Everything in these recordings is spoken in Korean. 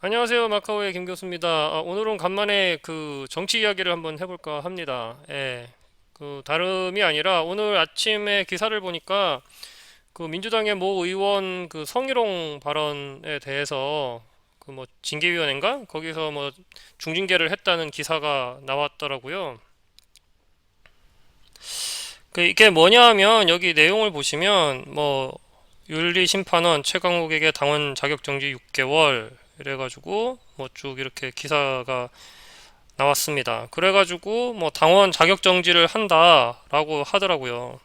안녕하세요. 마카오의 김 교수입니다. 오늘은 간만에 그 정치 이야기를 한번 해볼까 합니다. 예. 그 다름이 아니라 오늘 아침에 기사를 보니까 그 민주당의 모 의원 그 성희롱 발언에 대해서 그 뭐 징계위원회인가? 거기서 뭐 중징계를 했다는 기사가 나왔더라고요. 그 이게 뭐냐 하면 여기 내용을 보시면 뭐 윤리심판원 최강욱에게 당원 자격정지 6개월 이래가지고 뭐 쭉 이렇게 기사가 나왔습니다. 그래가지고 뭐 당원 자격정지를 한다라고 하더라고요.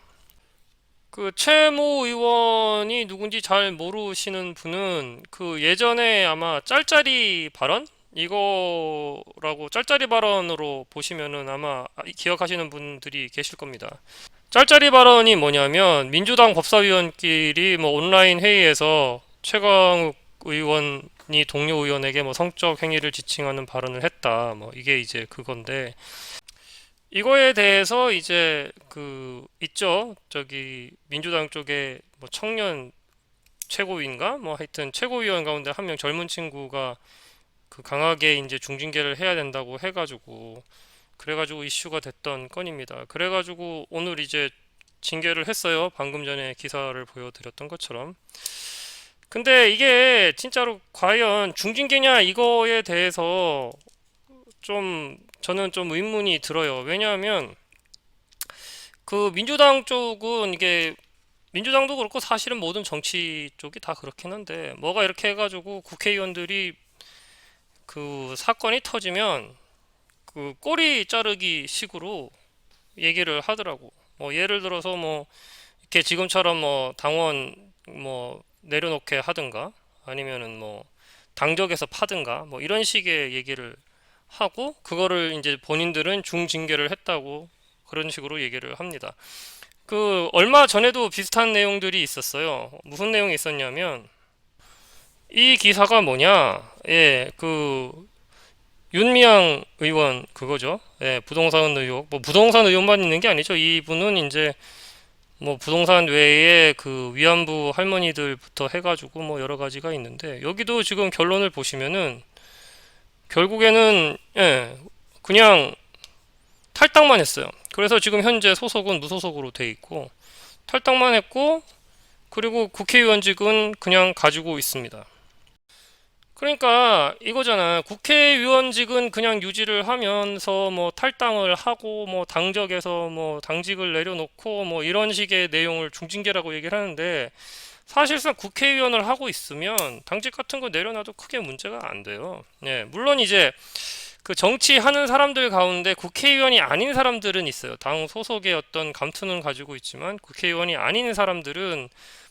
그 최모 의원이 누군지 잘 모르시는 분은 그 예전에 아마 짤짤이 발언? 이거라고 짤짤이 발언으로 보시면은 아마 기억하시는 분들이 계실 겁니다. 짤짤이 발언이 뭐냐면 민주당 법사위원끼리 뭐 온라인 회의에서 최강욱 의원이 동료 의원에게 뭐 성적 행위를 지칭하는 발언을 했다. 뭐 이게 이제 그건데 이거에 대해서 이제 그 있죠. 저기 민주당 쪽에 뭐 청년 최고위인가? 뭐 하여튼 최고위원 가운데 한 명 젊은 친구가 그 강하게 이제 중징계를 해야 된다고 해가지고 그래가지고 이슈가 됐던 건입니다. 그래가지고 오늘 이제 징계를 했어요. 방금 전에 기사를 보여드렸던 것처럼. 근데 이게 진짜로 과연 중징계냐 이거에 대해서 좀 저는 좀 의문이 들어요. 왜냐하면 그 민주당 쪽은 이게 민주당도 그렇고 사실은 모든 정치 쪽이 다 그렇긴 한데 뭐가 이렇게 해가지고 국회의원들이 그 사건이 터지면 그 꼬리 자르기 식으로 얘기를 하더라고. 뭐 예를 들어서 뭐 이렇게 지금처럼 뭐 당원 뭐 내려놓게 하든가 아니면은 뭐 당적에서 파든가 뭐 이런 식의 얘기를 하고 그거를 이제 본인들은 중징계를 했다고 그런 식으로 얘기를 합니다. 그 얼마 전에도 비슷한 내용들이 있었어요. 무슨 내용이 있었냐면 이 기사가 뭐냐? 예, 그 윤미향 의원 그거죠. 예, 부동산 의혹. 뭐 부동산 의혹만 있는 게 아니죠. 이분은 이제 뭐 부동산 외에 그 위안부 할머니들부터 해가지고 뭐 여러 가지가 있는데 여기도 지금 결론을 보시면은 결국에는 예, 그냥 탈당만 했어요. 그래서 지금 현재 소속은 무소속으로 돼 있고 탈당만 했고 그리고 국회의원직은 그냥 가지고 있습니다. 그러니까 이거잖아. 국회의원직은 그냥 유지를 하면서 뭐 탈당을 하고 뭐 당적에서 뭐 당직을 내려놓고 뭐 이런 식의 내용을 중징계라고 얘기를 하는데 사실상 국회의원을 하고 있으면 당직 같은 거 내려놔도 크게 문제가 안 돼요. 예, 물론 이제 그 정치하는 사람들 가운데 국회의원이 아닌 사람들은 있어요. 당 소속의 어떤 감투는 가지고 있지만 국회의원이 아닌 사람들은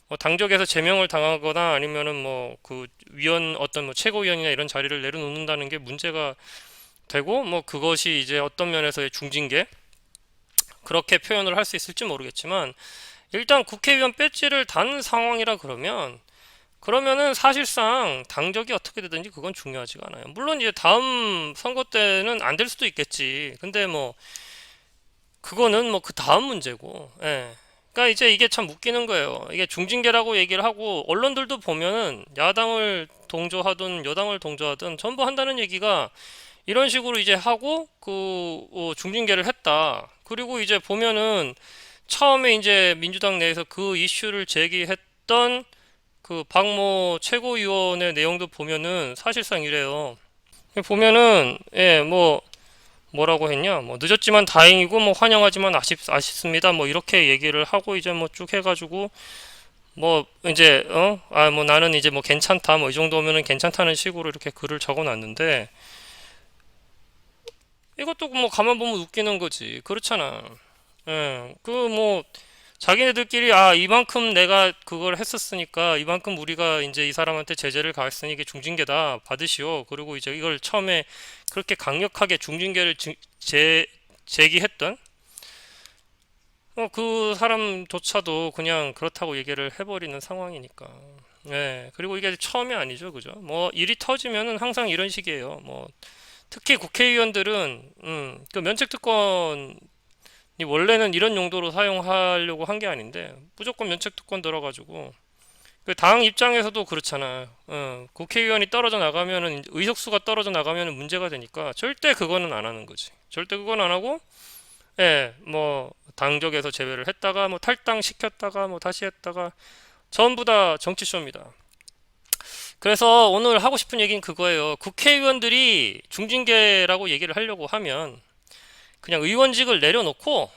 뭐 당적에서 제명을 당하거나 아니면은 뭐 그 위원 어떤 뭐 최고위원이나 이런 자리를 내려놓는다는 게 문제가 되고 뭐 그것이 이제 어떤 면에서의 중징계 그렇게 표현을 할 수 있을지 모르겠지만 일단 국회의원 배지를 단 상황이라 그러면은 사실상 당적이 어떻게 되든지 그건 중요하지가 않아요. 물론 이제 다음 선거 때는 안 될 수도 있겠지. 근데 뭐 그거는 뭐 그 다음 문제고. 예. 그러니까 이제 이게 참 웃기는 거예요. 이게 중징계라고 얘기를 하고 언론들도 보면은 야당을 동조하든 여당을 동조하든 전부 한다는 얘기가 이런 식으로 이제 하고 그 중징계를 했다. 그리고 이제 보면은 처음에 이제 민주당 내에서 그 이슈를 제기했던 그 박모 최고위원의 내용도 보면은 사실상 이래요. 보면은 예 뭐 뭐라고 했냐 뭐 늦었지만 다행이고 뭐 환영하지만 아쉽습니다 뭐 이렇게 얘기를 하고 이제 뭐 쭉 해가지고 뭐 이제 뭐 나는 이제 뭐 괜찮다 뭐 이 정도면은 괜찮다는 식으로 이렇게 글을 적어놨는데 이것도 뭐 가만 보면 웃기는 거지 그렇잖아. 예, 그 뭐 자기네들끼리 이만큼 내가 그걸 했었으니까 이만큼 우리가 이제 이 사람한테 제재를 가했으니 이게 중징계다 받으시오. 그리고 이제 이걸 처음에 그렇게 강력하게 중징계를 제기했던 그 사람조차도 그냥 그렇다고 얘기를 해버리는 상황이니까. 예, 그리고 이게 처음이 아니죠, 그죠? 뭐 일이 터지면은 항상 이런 식이에요. 뭐 특히 국회의원들은 그 면책특권 원래는 이런 용도로 사용하려고 한 게 아닌데 무조건 면책 특권 들어가지고 그 당 입장에서도 그렇잖아. 국회의원이 떨어져 나가면은 의석수가 떨어져 나가면은 문제가 되니까 절대 그거는 안 하는 거지. 절대 그건 안 하고, 예, 뭐 당적에서 제외를 했다가 뭐 탈당 시켰다가 뭐 다시 했다가 전부 다 정치쇼입니다. 그래서 오늘 하고 싶은 얘기는 그거예요. 국회의원들이 중징계라고 얘기를 하려고 하면 그냥 의원직을 내려놓고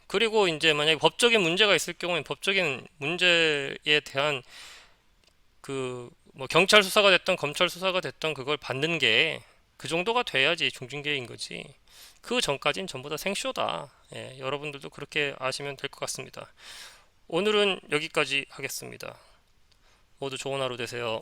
그리고 이제 만약에 법적인 문제가 있을 경우에 법적인 문제에 대한 그 뭐 경찰 수사가 됐던 검찰 수사가 됐던 그걸 받는 게 그 정도가 돼야지 중징계인 거지. 그 전까진 전부 다 생쇼다. 예, 여러분들도 그렇게 아시면 될 것 같습니다. 오늘은 여기까지 하겠습니다. 모두 좋은 하루 되세요.